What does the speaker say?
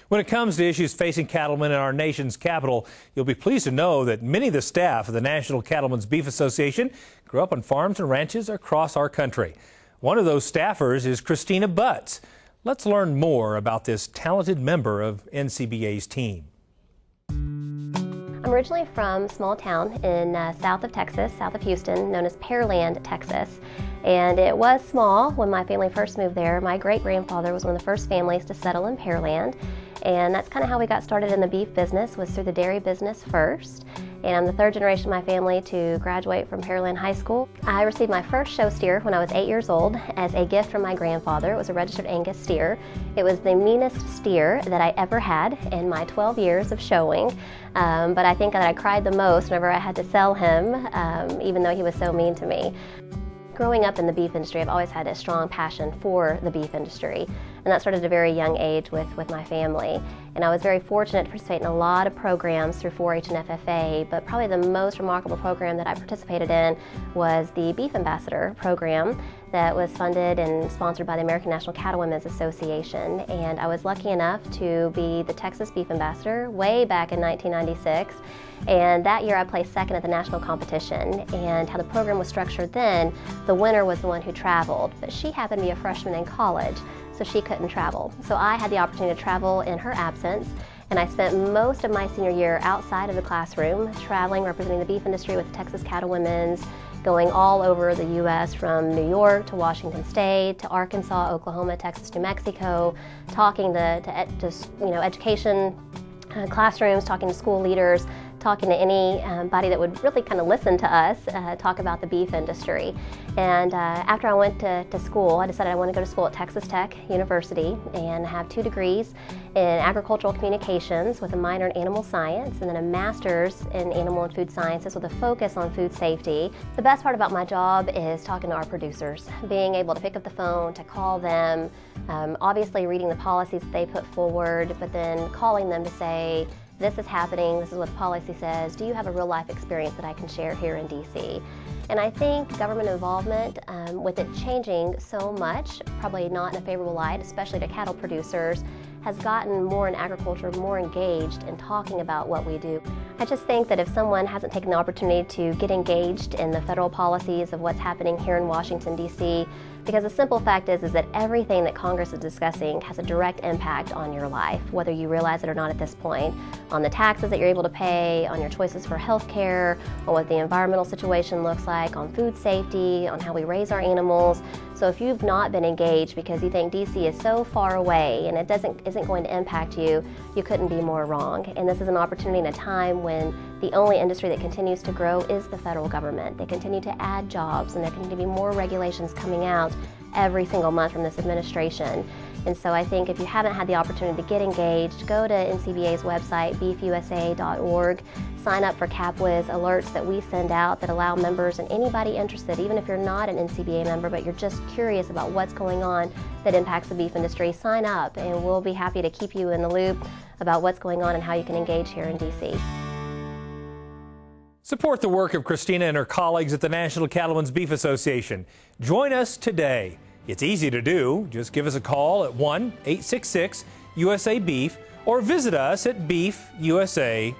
When it comes to issues facing cattlemen in our nation's capital, you'll be pleased to know that many of the staff of the National Cattlemen's Beef Association grew up on farms and ranches across our country. One of those staffers is Kristina Butts. Let's learn more about this talented member of NCBA's team. I'm originally from a small town in south of Texas, south of Houston, known as Pearland, Texas. And it was small when my family first moved there. My great-grandfather was one of the first families to settle in Pearland. And that's kind of how we got started in the beef business, was through the dairy business first. And I'm the third generation of my family to graduate from Pearland High School. I received my first show steer when I was 8 years old as a gift from my grandfather. It was a registered Angus steer. It was the meanest steer that I ever had in my 12 years of showing. But I think that I cried the most whenever I had to sell him, even though he was so mean to me. Growing up in the beef industry, I've always had a strong passion for the beef industry, and that started at a very young age with my family. And I was very fortunate to participate in a lot of programs through 4-H and FFA, but probably the most remarkable program that I participated in was the Beef Ambassador program that was funded and sponsored by the American National Cattlemen's Association. And I was lucky enough to be the Texas Beef Ambassador way back in 1996. And that year I placed second at the national competition. And how the program was structured then, the winner was the one who traveled. But she happened to be a freshman in college, so she couldn't travel. So I had the opportunity to travel in her absence. And I spent most of my senior year outside of the classroom, traveling, representing the beef industry with Texas Cattlewomen's, going all over the U.S. from New York to Washington State to Arkansas, Oklahoma, Texas, New Mexico, talking to education classrooms, talking to school leaders, talking to anybody that would really kind of listen to us talk about the beef industry. And after I went to school, I decided I wanted to go to school at Texas Tech University and have 2 degrees in agricultural communications with a minor in animal science, and then a master's in animal and food sciences with a focus on food safety. The best part about my job is talking to our producers, being able to pick up the phone, to call them, obviously reading the policies that they put forward, but then calling them to say, this is happening, this is what the policy says, do you have a real life experience that I can share here in DC? And I think government involvement, with it changing so much, probably not in a favorable light, especially to cattle producers, has gotten more in agriculture, more engaged in talking about what we do. I just think that if someone hasn't taken the opportunity to get engaged in the federal policies of what's happening here in Washington, D.C., because the simple fact is that everything that Congress is discussing has a direct impact on your life, whether you realize it or not at this point, on the taxes that you're able to pay, on your choices for health care, on what the environmental situation looks like, on food safety, on how we raise our animals. So if you've not been engaged because you think DC is so far away and it isn't going to impact you, you couldn't be more wrong. And this is an opportunity in a time when the only industry that continues to grow is the federal government. They continue to add jobs, and there continue to be more regulations coming out every single month from this administration. And so I think if you haven't had the opportunity to get engaged, go to NCBA's website, beefusa.org, sign up for CapWiz alerts that we send out that allow members and anybody interested, even if you're not an NCBA member, but you're just curious about what's going on that impacts the beef industry, sign up and we'll be happy to keep you in the loop about what's going on and how you can engage here in DC. Support the work of Kristina and her colleagues at the National Cattlemen's Beef Association. Join us today. It's easy to do. Just give us a call at 1-866-USA-BEEF or visit us at beefusa.org.